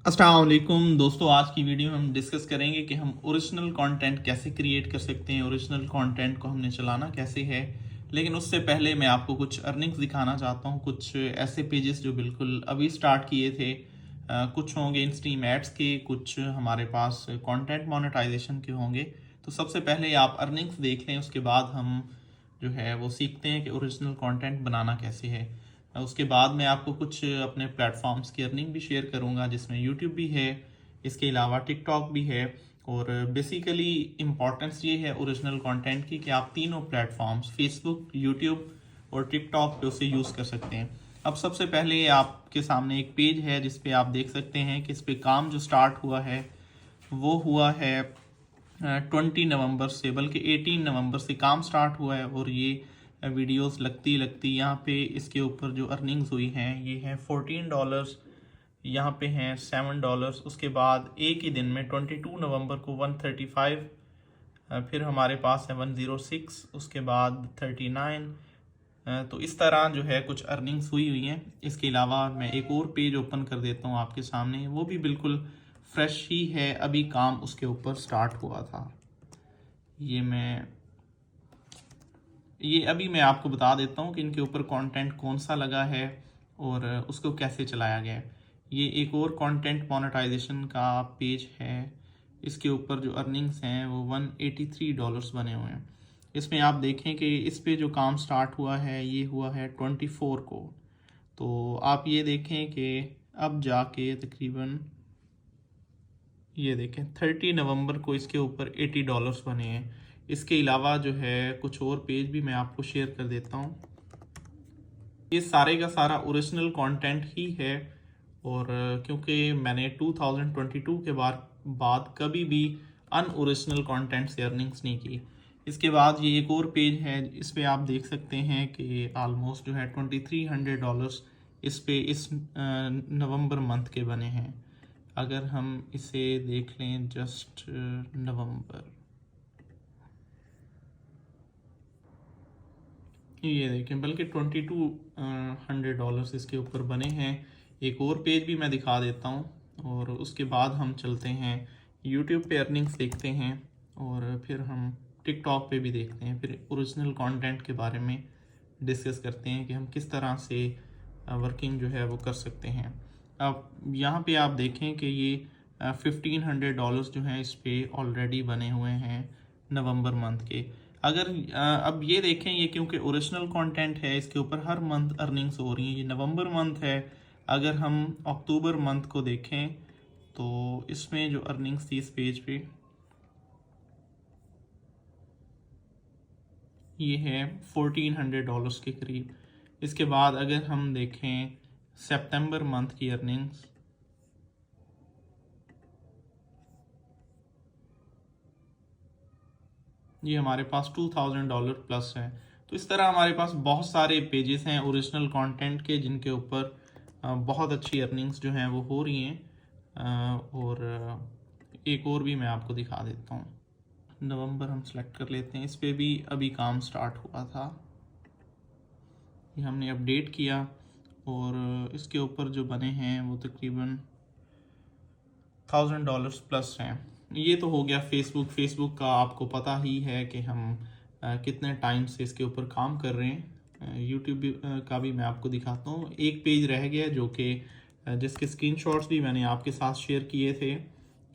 अस्सलाम वालेकुम दोस्तों, आज की वीडियो में हम डिस्कस करेंगे कि हम ओरिजिनल कंटेंट कैसे क्रिएट कर सकते हैं, ओरिजिनल कंटेंट को हमने चलाना कैसे है। लेकिन उससे पहले मैं आपको कुछ अर्निंग्स दिखाना चाहता हूं, कुछ ऐसे पेजेस जो बिल्कुल अभी स्टार्ट किए थे। कुछ होंगे इन स्ट्रीम एड्स के, कुछ हमारे पास कंटेंट मोनेटाइजेशन के होंगे। तो सबसे पहले आप अर्निंग्स देख लें, उसके बाद हम जो है वो सीखते हैं कि ओरिजिनल कंटेंट बनाना कैसे है। उसके बाद मैं आपको कुछ अपने प्लेटफॉर्म्स की अर्निंग भी शेयर करूंगा, जिसमें यूट्यूब भी है, इसके अलावा टिकटॉक भी है। और बेसिकली इम्पॉर्टेंस ये है ओरिजिनल कंटेंट की कि आप तीनों प्लेटफॉर्म्स फेसबुक, यूट्यूब और टिकटॉक पे उसे यूज़ कर सकते हैं। अब सबसे पहले आपके सामने एक पेज है जिस पे आप देख सकते हैं कि इस पे काम जो स्टार्ट हुआ है वो हुआ है 20 नवंबर से, बल्कि 18 नवंबर से काम स्टार्ट हुआ है। और ये वीडियोस लगती लगती यहाँ पे इसके ऊपर जो अर्निंग्स हुई हैं ये हैं $14, यहाँ पे हैं $7। उसके बाद एक ही दिन में 22 नवंबर को 135, फिर हमारे पास है 106, उसके बाद 39। तो इस तरह जो है कुछ अर्निंग्स हुई हैं। इसके अलावा मैं एक और पेज ओपन कर देता हूँ आपके सामने, वो भी बिल्कुल फ्रेश ही है, अभी काम उसके ऊपर स्टार्ट हुआ था। ये अभी मैं आपको बता देता हूँ कि इनके ऊपर कंटेंट कौन सा लगा है और उसको कैसे चलाया गया है। ये एक और कंटेंट मोनेटाइजेशन का पेज है, इसके ऊपर जो अर्निंग्स हैं वो $183 बने हुए हैं। इसमें आप देखें कि इस पे जो काम स्टार्ट हुआ है ये हुआ है 24 को। तो आप ये देखें कि अब जाके तकरीबन ये देखें 30 नवंबर को इसके ऊपर $80 बने हैं। इसके अलावा जो है कुछ और पेज भी मैं आपको शेयर कर देता हूँ। ये सारे का सारा ओरिजिनल कंटेंट ही है। और क्योंकि मैंने 2022 के बाद कभी भी अनओरिजिनल कंटेंट से अर्निंग्स नहीं की। इसके बाद ये एक और पेज है, इस पे आप देख सकते हैं कि ऑलमोस्ट जो है $2300 इस पे इस नवंबर मंथ के बने हैं। अगर हम इसे देख लें जस्ट नवंबर, ये देखें बल्कि $2200 इसके ऊपर बने हैं। एक और पेज भी मैं दिखा देता हूँ और उसके बाद हम चलते हैं यूट्यूब पे अर्निंग्स देखते हैं और फिर हम टिकटॉक पे भी देखते हैं, फिर ओरिजिनल कंटेंट के बारे में डिस्कस करते हैं कि हम किस तरह से वर्किंग जो है वो कर सकते हैं। अब यहाँ पे आप देखें कि ये $1500 जो हैं इस पे ऑलरेडी बने हुए हैं नवंबर मंथ के। अगर अब ये देखें, ये क्योंकि ओरिजिनल कंटेंट है इसके ऊपर हर मंथ अर्निंग्स हो रही हैं। ये नवंबर मंथ है, अगर हम अक्टूबर मंथ को देखें तो इसमें जो अर्निंग्स थी इस पेज पे ये है $1400 के करीब। इसके बाद अगर हम देखें सितंबर मंथ की अर्निंग्स, ये हमारे पास $2000 प्लस है। तो इस तरह हमारे पास बहुत सारे पेजेस हैं ओरिजिनल कंटेंट के जिनके ऊपर बहुत अच्छी अर्निंग्स जो हैं वो हो रही हैं। और एक और भी मैं आपको दिखा देता हूँ। नवंबर हम सेलेक्ट कर लेते हैं, इस पे भी अभी काम स्टार्ट हुआ था, ये हमने अपडेट किया और इसके ऊपर जो बने हैं वो तकरीबन $1000 प्लस हैं। ये तो हो गया फेसबुक का आपको पता ही है कि हम कितने टाइम से इसके ऊपर काम कर रहे हैं। यूट्यूब का भी मैं आपको दिखाता हूँ। एक पेज रह गया जो कि जिसके स्क्रीनशॉट्स भी मैंने आपके साथ शेयर किए थे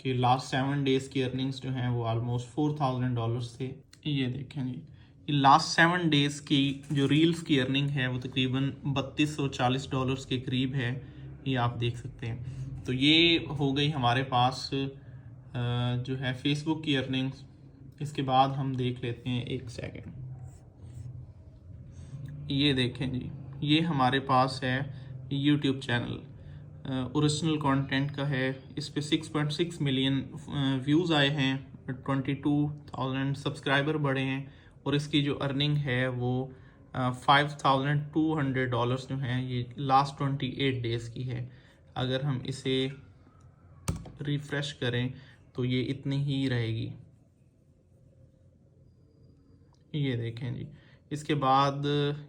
कि लास्ट 7 डेज़ की अर्निंग्स जो हैं वो ऑलमोस्ट $4000 थे। ये देखें जी, ये लास्ट 7 डेज़ की जो रील्स की अर्निंग है वो तकरीबन $3240 के करीब है, ये आप देख सकते हैं। तो ये हो गई हमारे पास जो है फेसबुक की अर्निंग्स। इसके बाद हम देख लेते हैं, एक सेकंड, ये देखें जी, ये हमारे पास है यूट्यूब चैनल, ओरिजिनल कंटेंट का है। इस पे 6.6 मिलियन व्यूज़ आए हैं, 22,000 सब्सक्राइबर बढ़े हैं और इसकी जो अर्निंग है वो $5200 जो हैं ये लास्ट 28 डेज़ की है। अगर हम इसे रिफ़्रेश करें तो ये इतनी ही रहेगी, ये देखें जी। इसके बाद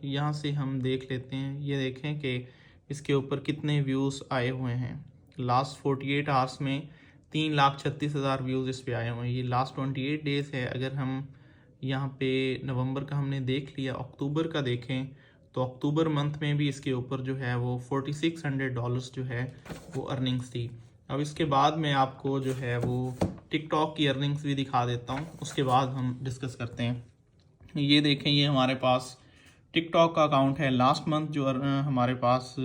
यहाँ से हम देख लेते हैं, ये देखें कि इसके ऊपर कितने व्यूज़ आए हुए हैं। लास्ट 48 आवर्स में 3,36,000 व्यूज़ इस पे आए हुए हैं। ये लास्ट 28 डेज़ है। अगर हम यहाँ पे नवंबर का हमने देख लिया, अक्टूबर का देखें तो अक्टूबर मंथ में भी इसके ऊपर जो है वो $4600 जो है वो अर्निंग्स थी। अब इसके बाद मैं आपको जो है वो टिकटॉक की अर्निंग्स भी दिखा देता हूँ, उसके बाद हम डिस्कस करते हैं। ये देखें, ये हमारे पास टिकटॉक का अकाउंट है। लास्ट मंथ जो हमारे पास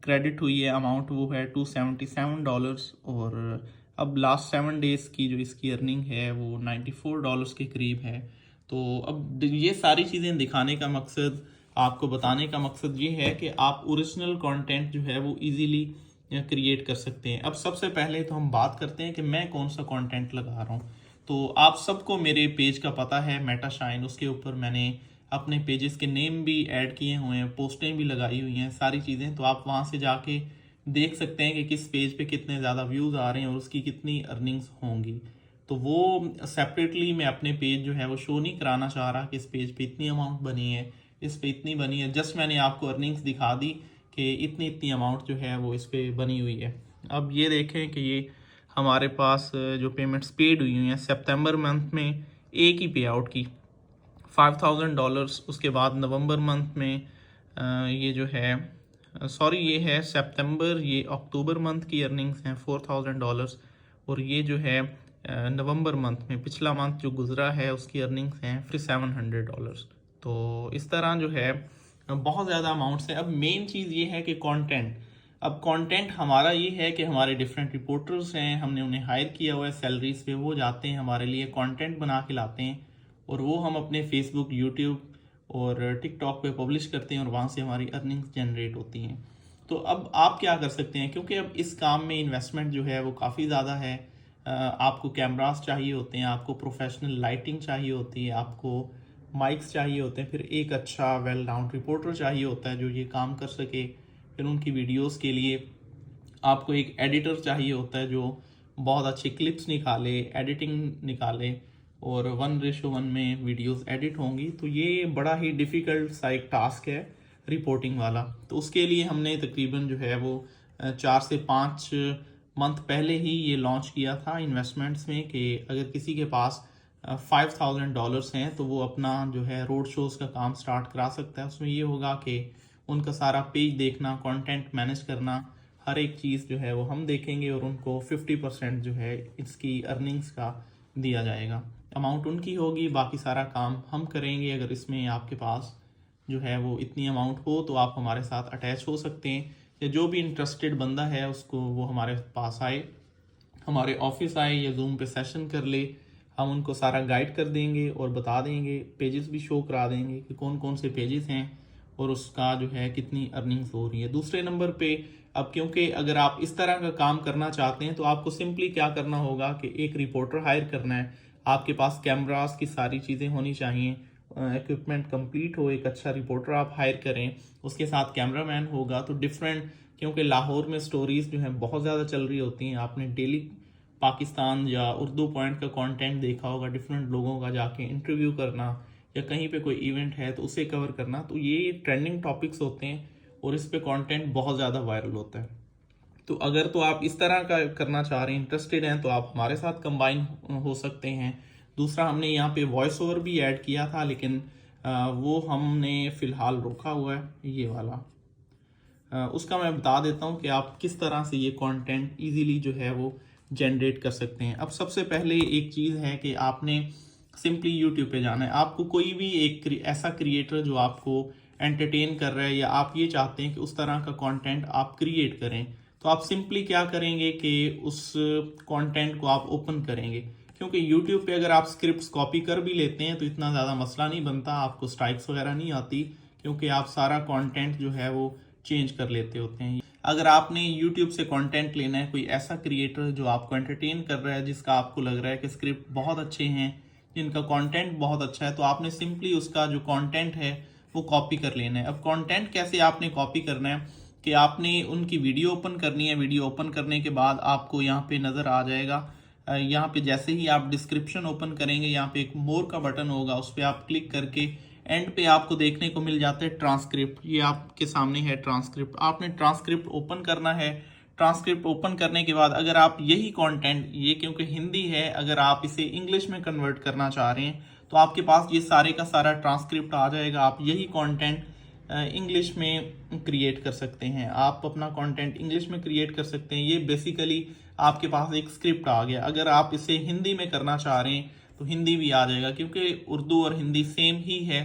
क्रेडिट हुई है अमाउंट वो है $277 और अब लास्ट 7 डेज़ की जो इसकी अर्निंग है वो $94 के करीब है। तो अब ये सारी चीज़ें दिखाने का मकसद, आपको बताने का मकसद ये है कि आप ओरिजिनल कंटेंट जो है वो इजीली क्रिएट कर सकते हैं। अब सबसे पहले तो हम बात करते हैं कि मैं कौन सा कंटेंट लगा रहा हूँ। तो आप सबको मेरे पेज का पता है, मेटा शाइन, उसके ऊपर मैंने अपने पेजेस के नेम भी ऐड किए हुए हैं, पोस्टें भी लगाई हुई हैं, सारी चीज़ें। तो आप वहाँ से जाके देख सकते हैं कि किस पेज पे कितने ज़्यादा व्यूज़ आ रहे हैं और उसकी कितनी अर्निंग्स होंगी। तो वो सेपरेटली मैं अपने पेज जो है वो शो नहीं कराना चाह रहा कि इस पेज पे इतनी अमाउंट बनी है, इस पे इतनी बनी है। जस्ट मैंने आपको अर्निंग्स दिखा दी कि इतनी इतनी अमाउंट जो है वो इस पे बनी हुई है। अब ये देखें कि ये हमारे पास जो पेमेंट्स पेड हुई हुई हैं सितंबर मंथ में एक ही पे आउट की $5000। उसके बाद नवंबर मंथ में ये जो है सॉरी ये है सितंबर, ये अक्टूबर मंथ की अर्निंग्स हैं $4000 और ये जो है नवंबर मंथ में पिछला मंथ जो गुजरा है उसकी अर्निंग्स हैं फिर $700। तो इस तरह जो है बहुत ज़्यादा अमाउंट्स हैं। अब मेन चीज़ ये है कि कंटेंट, अब कंटेंट हमारा ये है कि हमारे डिफरेंट रिपोर्टर्स हैं, हमने उन्हें हायर किया हुआ है सैलरीज पे, वो जाते हैं हमारे लिए कंटेंट बना के लाते हैं और वो हम अपने फेसबुक, यूट्यूब और टिकटॉक पे पब्लिश करते हैं और वहाँ से हमारी अर्निंग्स जनरेट होती हैं। तो अब आप क्या कर सकते हैं, क्योंकि अब इस काम में इन्वेस्टमेंट जो है वो काफ़ी ज़्यादा है। आपको कैमरास चाहिए होते हैं, आपको प्रोफेशनल लाइटिंग चाहिए होती है, आपको माइक्स चाहिए होते हैं, फिर एक अच्छा वेल राउंड रिपोर्टर चाहिए होता है जो ये काम कर सके। फिर उनकी वीडियोस के लिए आपको एक एडिटर चाहिए होता है जो बहुत अच्छे क्लिप्स निकाले, एडिटिंग निकाले और 1:1 में वीडियोस एडिट होंगी। तो ये बड़ा ही डिफ़िकल्ट सा एक टास्क है रिपोर्टिंग वाला। तो उसके लिए हमने तकरीबन जो है वो 4 से 5 मंथ पहले ही ये लॉन्च किया था इन्वेस्टमेंट्स में कि अगर किसी के पास $5000 हैं तो वो अपना जो है रोड शोज़ का काम स्टार्ट करा सकता है। उसमें ये होगा कि उनका सारा पेज देखना, कंटेंट मैनेज करना, हर एक चीज़ जो है वो हम देखेंगे और उनको 50% जो है इसकी अर्निंग्स का दिया जाएगा। अमाउंट उनकी होगी, बाकी सारा काम हम करेंगे। अगर इसमें आपके पास जो है वो इतनी अमाउंट हो तो आप हमारे साथ अटैच हो सकते हैं, या जो भी इंटरेस्टेड बंदा है उसको वो हमारे पास आए, हमारे ऑफिस आए या जूम पे सेशन कर ले। हम उनको सारा गाइड कर देंगे और बता देंगे, पेजेस भी शो करा देंगे कि कौन कौन से पेजेस हैं और उसका जो है कितनी अर्निंग्स हो रही है। दूसरे नंबर पे, अब क्योंकि अगर आप इस तरह का काम करना चाहते हैं तो आपको सिंपली क्या करना होगा कि एक रिपोर्टर हायर करना है। आपके पास कैमरास की सारी चीज़ें होनी चाहिए, इक्विपमेंट कंप्लीट हो, एक अच्छा रिपोर्टर आप हायर करें, उसके साथ कैमरामैन होगा। तो डिफरेंट, क्योंकि लाहौर में स्टोरीज़ जो हैं बहुत ज़्यादा चल रही होती हैं, आपने डेली पाकिस्तान या उर्दू पॉइंट का कंटेंट देखा होगा, डिफरेंट लोगों का जाके इंटरव्यू करना या कहीं पे कोई इवेंट है तो उसे कवर करना। तो ये ट्रेंडिंग टॉपिक्स होते हैं और इस पे कंटेंट बहुत ज़्यादा वायरल होता है। तो अगर तो आप इस तरह का करना चाह रहे हैं, इंटरेस्टेड हैं, तो आप हमारे साथ कंबाइन हो सकते हैं। दूसरा, हमने यहाँ पे वॉइस ओवर भी ऐड किया था लेकिन वो हमने फ़िलहाल रोका हुआ है, ये वाला। उसका मैं बता देता हूँ कि आप किस तरह से ये कंटेंट इजीली जो है वो जनरेट कर सकते हैं। अब सबसे पहले एक चीज़ है कि आपने सिंपली यूट्यूब पे जाना है। आपको कोई भी एक ऐसा क्रिएटर जो आपको एंटरटेन कर रहा है या आप ये चाहते हैं कि उस तरह का कंटेंट आप क्रिएट करें, तो आप सिंपली क्या करेंगे कि उस कंटेंट को आप ओपन करेंगे। क्योंकि यूट्यूब पे अगर आप स्क्रिप्ट्स कॉपी कर भी लेते हैं तो इतना ज़्यादा मसला नहीं बनता, आपको स्ट्राइक्स वगैरह नहीं आती, क्योंकि आप सारा कंटेंट जो है वो चेंज कर लेते होते हैं। अगर आपने यूट्यूब से कंटेंट लेना है, कोई ऐसा क्रिएटर जो आपको एंटरटेन कर रहा है, जिसका आपको लग रहा है कि स्क्रिप्ट बहुत अच्छे हैं, जिनका कंटेंट बहुत अच्छा है, तो आपने सिंपली उसका जो कंटेंट है वो कॉपी कर लेना है। अब कंटेंट कैसे आपने कॉपी करना है कि आपने उनकी वीडियो ओपन करनी है। वीडियो ओपन करने के बाद आपको यहाँ पे नज़र आ जाएगा, यहाँ पे जैसे ही आप डिस्क्रिप्शन ओपन करेंगे, यहाँ पे एक मोर का बटन होगा, उस पर आप क्लिक करके एंड पे आपको देखने को मिल जाता है ट्रांसक्रिप्ट। ये आपके सामने है ट्रांसक्रिप्ट, आपने ट्रांसक्रिप्ट ओपन करना है। ट्रांसक्रिप्ट ओपन करने के बाद अगर आप यही कंटेंट, ये क्योंकि हिंदी है, अगर आप इसे इंग्लिश में कन्वर्ट करना चाह रहे हैं तो आपके पास ये सारे का सारा ट्रांसक्रिप्ट आ जाएगा। आप यही कंटेंट इंग्लिश में क्रिएट कर सकते हैं, आप अपना कंटेंट इंग्लिश में क्रिएट कर सकते हैं। ये बेसिकली आपके पास एक स्क्रिप्ट आ गया। अगर आप इसे हिंदी में करना चाह रहे हैं तो हिंदी भी आ जाएगा, क्योंकि उर्दू और हिंदी सेम ही है,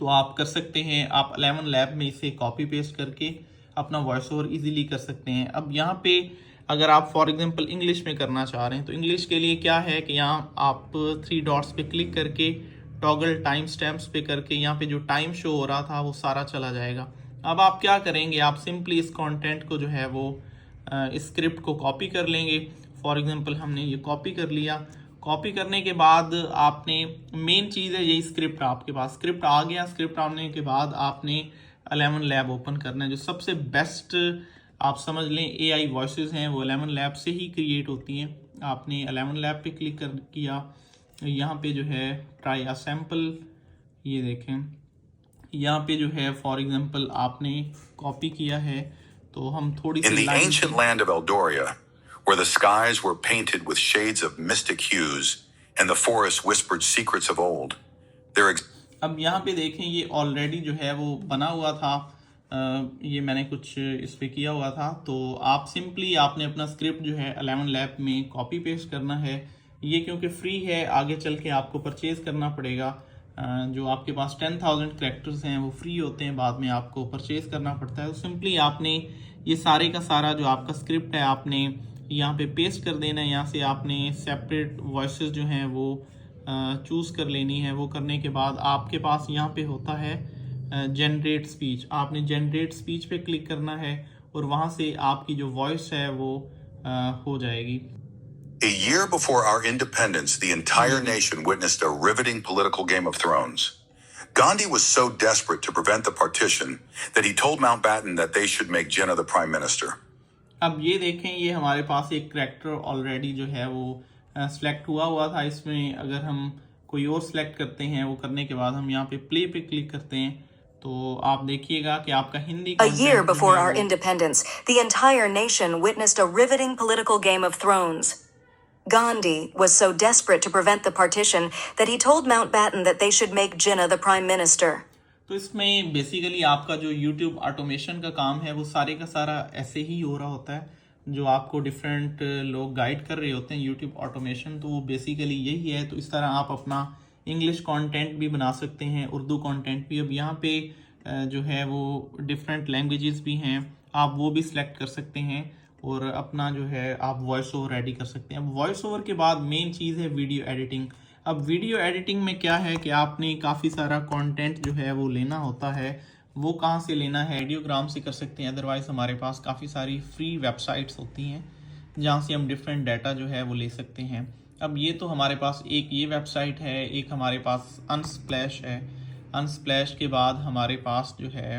तो आप कर सकते हैं। आप 11 लैब में इसे कॉपी पेस्ट करके अपना वॉइस ओवर ईजिली कर सकते हैं। अब यहाँ पे अगर आप फॉर एग्जांपल इंग्लिश में करना चाह रहे हैं तो इंग्लिश के लिए क्या है कि यहाँ आप 3 डॉट्स पे क्लिक करके टॉगल टाइम स्टैम्प्स पे करके यहाँ पे जो टाइम शो हो रहा था वो सारा चला जाएगा। अब आप क्या करेंगे, आप सिंपली इस कंटेंट को जो है वो इस स्क्रिप्ट को कॉपी कर लेंगे। फॉर एग्जांपल हमने ये कॉपी कर लिया। कॉपी करने के बाद आपने, मेन चीज़ है यही स्क्रिप्ट, आपके पास स्क्रिप्ट आ गया। स्क्रिप्ट आने के बाद आपने 11 लैब ओपन करना है। जो सबसे बेस्ट आप समझ लें AI वॉइसेस हैं वो 11 लैब से ही क्रिएट होती हैं। आपने 11 लैब पे क्लिक कर किया, यहाँ पे जो है ट्राई अ सैम्पल, ये देखें यहाँ पे जो है फॉर एग्जांपल आपने कॉपी किया है तो हम थोड़ी सी In the ancient land of Eldoria, where the skies were painted with shades of mystic hues and the forests whispered secrets of old, there अब यहाँ पे देखें ये ऑलरेडी जो है वो बना हुआ था। ये मैंने कुछ इस पे किया हुआ था। तो आप सिंपली आपने अपना स्क्रिप्ट जो है 11 लैब में कॉपी पेस्ट करना है। ये क्योंकि फ्री है, आगे चल के आपको परचेज करना पड़ेगा। जो आपके पास 10,000 कैरेक्टर्स हैं वो फ्री होते हैं, बाद में आपको परचेज करना पड़ता है। तो सिंपली आपने ये सारे का सारा जो आपका स्क्रिप्ट है आपने यहाँ पे पेस्ट कर देना है। यहाँ से आपने सेपरेट वॉइसेस जो हैं वो चूज़ कर लेनी है। वो करने के बाद आपके पास यहाँ पे होता है जनरेट स्पीच। आपने जनरेट स्पीच पे क्लिक करना है और वहाँ से आपकी जो वॉइस है वो हो जाएगी। A year before our independence, the entire nation witnessed a riveting political Game of Thrones. Gandhi was so desperate to prevent the partition that he told Mountbatten that they should make Jinnah the prime minister. अब ये देखें, ये हमारे पास एक character already जो है वो select हुआ था। इसमें अगर हम कोई और सिलेक्ट करते हैं, वो करने के बाद हम यहाँ पे प्ले पे क्लिक करते हैं तो आप देखिएगा कि आपका Hindi A year before our independence, the entire nation witnessed a riveting political Game of Thrones. Gandhi was so desperate to prevent the partition that he told Mountbatten that they should make Jinnah the prime minister. तो इसमें basically आपका जो YouTube automation का काम है वो सारे का सारा ऐसे ही हो रहा होता है। जो आपको डिफरेंट लोग गाइड कर रहे होते हैं YouTube ऑटोमेशन, तो वो बेसिकली यही है। तो इस तरह आप अपना इंग्लिश कंटेंट भी बना सकते हैं, उर्दू कंटेंट भी। अब यहाँ पे जो है वो डिफरेंट लैंग्वेजेस भी हैं, आप वो भी सिलेक्ट कर सकते हैं और अपना जो है आप वॉइस ओवर रेडी कर सकते हैं। अब वॉइस ओवर के बाद मेन चीज़ है वीडियो एडिटिंग। अब वीडियो एडिटिंग में क्या है कि आपने काफ़ी सारा कंटेंट जो है वो लेना होता है। वो कहाँ से लेना है, आइडियोग्राम से कर सकते हैं। अदरवाइज़ हमारे पास काफ़ी सारी फ्री वेबसाइट्स होती हैं जहाँ से हम डिफरेंट डाटा जो है वो ले सकते हैं। अब ये तो हमारे पास एक ये वेबसाइट है, एक हमारे पास अनस्प्लैश है। अनस्प्लैश के बाद हमारे पास जो है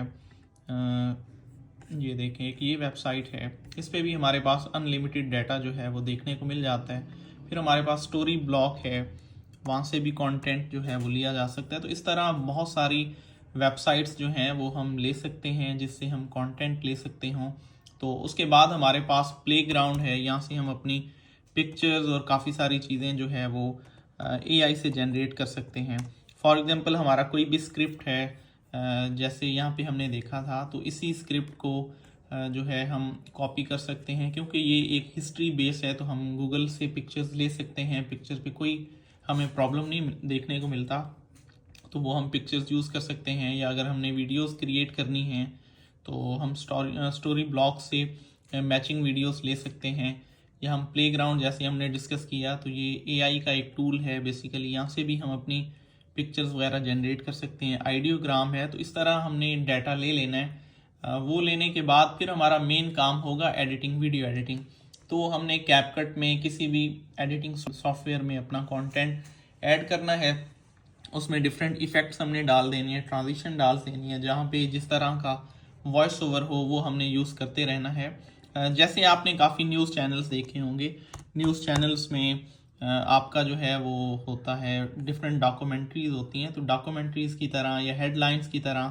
ये देखें एक ये वेबसाइट है, इस पे भी हमारे पास अनलिमिटेड डाटा जो है वो देखने को मिल जाता है। फिर हमारे पास स्टोरी ब्लॉक है, वहाँ से भी कंटेंट जो है वो लिया जा सकता है। तो इस तरह बहुत सारी वेबसाइट्स जो हैं वो हम ले सकते हैं जिससे हम कंटेंट ले सकते हों। तो उसके बाद हमारे पास प्लेग्राउंड है, यहाँ से हम अपनी पिक्चर्स और काफ़ी सारी चीज़ें जो है वो AI से जनरेट कर सकते हैं। फॉर एग्जांपल हमारा कोई भी स्क्रिप्ट है, जैसे यहाँ पे हमने देखा था, तो इसी स्क्रिप्ट को जो है हम कॉपी कर सकते हैं। क्योंकि ये एक हिस्ट्री बेस है तो हम गूगल से पिक्चर्स ले सकते हैं। पिक्चर्स पे कोई हमें प्रॉब्लम नहीं देखने को मिलता, तो वो हम पिक्चर्स यूज़ कर सकते हैं। या अगर हमने वीडियोस क्रिएट करनी हैं तो हम स्टोरी ब्लॉक से मैचिंग वीडियोस ले सकते हैं। या हम प्लेग्राउंड जैसे हमने डिस्कस किया, तो ये AI का एक टूल है बेसिकली, यहाँ से भी हम अपनी पिक्चर्स वगैरह जनरेट कर सकते हैं। आइडियोग्राम है, तो इस तरह हमने डाटा ले लेना है। वो लेने के बाद फिर हमारा मेन काम होगा एडिटिंग, वीडियो एडिटिंग। तो हमने कैपकट में किसी भी एडिटिंग सॉफ्टवेयर में अपना कंटेंट ऐड करना है, उसमें डिफरेंट इफ़ेक्ट्स हमने डाल देनी है, ट्रांजिशन डाल देनी है, जहाँ पे जिस तरह का वॉइस ओवर हो वो हमने यूज़ करते रहना है। जैसे आपने काफ़ी न्यूज़ चैनल्स देखे होंगे, न्यूज़ चैनल्स में आपका जो है वो होता है डिफरेंट डॉक्यूमेंट्रीज़ होती हैं। तो डॉक्यूमेंट्रीज़ की तरह या हेडलाइंस की तरह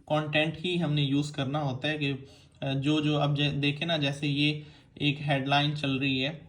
कंटेंट ही हमने यूज़ करना होता है कि जो जो अब देखें ना, जैसे ये एक हेडलाइन चल रही है,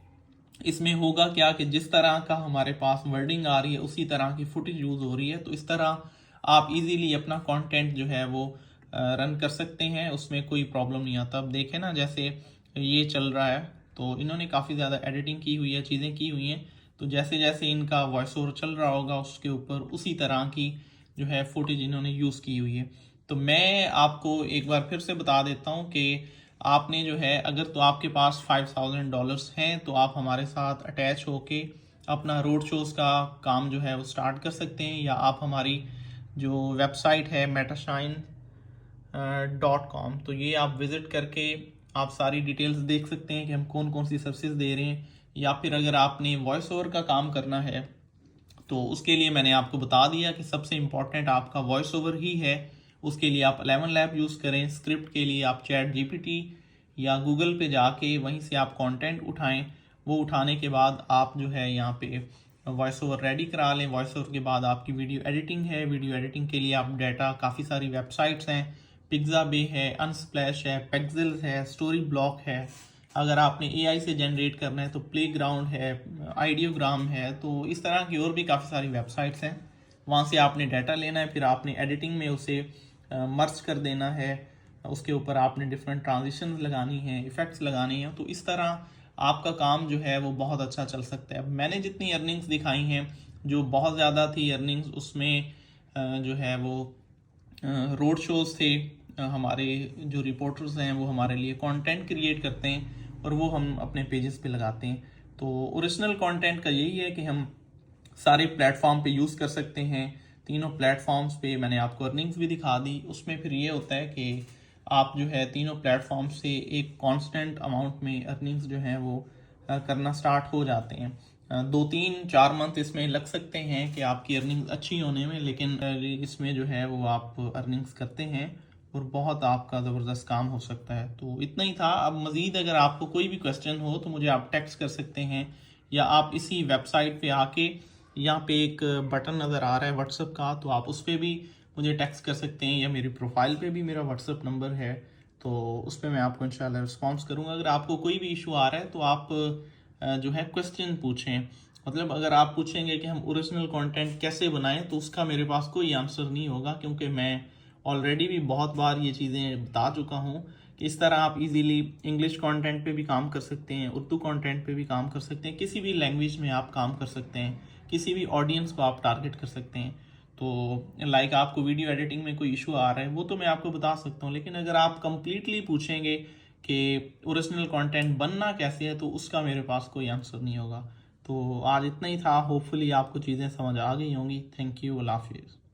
इसमें होगा क्या कि जिस तरह का हमारे पास वर्डिंग आ रही है उसी तरह की फुटेज यूज़ हो रही है। तो इस तरह आप इजीली अपना कंटेंट जो है वो रन कर सकते हैं, उसमें कोई प्रॉब्लम नहीं आता। अब देखें ना, जैसे ये चल रहा है तो इन्होंने काफ़ी ज़्यादा एडिटिंग की हुई है, चीज़ें की हुई हैं। तो जैसे जैसे इनका वॉइस ओवर चल रहा होगा उसके ऊपर उसी तरह की जो है फुटेज इन्होंने यूज़ की हुई है। तो मैं आपको एक बार फिर से बता देता हूँ कि आपने जो है, अगर तो आपके पास $5000 हैं तो आप हमारे साथ अटैच होके अपना रोड शोज़ का काम जो है वो स्टार्ट कर सकते हैं, या आप हमारी जो वेबसाइट है metashine.com, तो ये आप विज़िट करके आप सारी डिटेल्स देख सकते हैं कि हम कौन कौन सी सर्विसेज दे रहे हैं। या फिर अगर आपने वॉइस ओवर का काम करना है तो उसके लिए मैंने आपको बता दिया कि सबसे इम्पॉर्टेंट आपका वॉइस ओवर ही है। उसके लिए आप 11 लैब यूज़ करें। स्क्रिप्ट के लिए आप चैट जीपीटी या गूगल पे जाके वहीं से आप कंटेंट उठाएं। वो उठाने के बाद आप जो है यहाँ पे वॉइस ओवर रेडी करा लें। वॉइस ओवर के बाद आपकी वीडियो एडिटिंग है। वीडियो एडिटिंग के लिए आप डाटा, काफ़ी सारी वेबसाइट्स हैं, पिक्साबे है, अनस्प्लैश है, पेक्सिल्स है, स्टोरी ब्लॉक है। अगर आपने एआई से जनरेट करना है तो प्लेग्राउंड है, आइडियोग्राम है। तो इस तरह की और भी काफ़ी सारी वेबसाइट्स हैं। वहाँ से आपने डाटा लेना है, फिर आपने एडिटिंग में उसे मर्ज कर देना है। उसके ऊपर आपने डिफरेंट ट्रांजिशन लगानी है, इफ़ेक्ट्स लगाने हैं। तो इस तरह आपका काम जो है वो बहुत अच्छा चल सकता है। अब मैंने जितनी अर्निंग्स दिखाई हैं, जो बहुत ज़्यादा थी अर्निंग्स, उसमें जो है वो रोड शोज़ थे। हमारे जो रिपोर्टर्स हैं वो हमारे लिए कंटेंट क्रिएट करते हैं और वो हम अपने पेजेस पे लगाते हैं। तो ओरिजिनल कंटेंट का यही है कि हम सारे प्लेटफॉर्म पे यूज़ कर सकते हैं। तीनों प्लेटफॉर्म्स पे मैंने आपको अर्निंग्स भी दिखा दी। उसमें फिर ये होता है कि आप जो है तीनों प्लेटफॉर्म से एक कांस्टेंट अमाउंट में अर्निंग्स जो हैं वो करना स्टार्ट हो जाते हैं। 2-3-4 मंथ इसमें लग सकते हैं कि आपकी अर्निंग्स अच्छी होने में, लेकिन इसमें जो है वो आप अर्निंग्स करते हैं और बहुत आपका ज़बरदस्त काम हो सकता है। तो इतना ही था। अब मज़ीद अगर आपको कोई भी क्वेश्चन हो तो मुझे आप टेक्स्ट कर सकते हैं, या आप इसी वेबसाइट पे आके यहाँ पे एक बटन नज़र आ रहा है व्हाट्सएप का, तो आप उस पर भी मुझे टेक्स्ट कर सकते हैं, या मेरी प्रोफाइल पे भी मेरा व्हाट्सएप नंबर है, तो उस पर मैं आपको इंशाल्लाह रिस्पॉन्स करूँगा। अगर आपको कोई भी इशू आ रहा है तो आप जो है क्वेश्चन पूछें। मतलब अगर आप पूछेंगे कि हम ओरिजिनल कंटेंट कैसे बनाएं, तो उसका मेरे पास कोई आंसर नहीं होगा, क्योंकि मैं ऑलरेडी भी बहुत बार ये चीज़ें बता चुका हूँ कि इस तरह आप इजीली इंग्लिश कंटेंट पे भी काम कर सकते हैं, उर्दू कंटेंट पे भी काम कर सकते हैं, किसी भी लैंग्वेज में आप काम कर सकते हैं, किसी भी ऑडियंस को आप टारगेट कर सकते हैं। तो लाइक आपको वीडियो एडिटिंग में कोई इशू आ रहा है वो तो मैं आपको बता सकता हूँ, लेकिन अगर आप कंप्लीटली पूछेंगे कि ओरिजिनल कंटेंट बनना कैसे है, तो उसका मेरे पास कोई आंसर नहीं होगा। तो आज इतना ही था। होपफुली आपको चीज़ें समझ आ गई होंगी। Thank you. अल्लाह हाफिज़।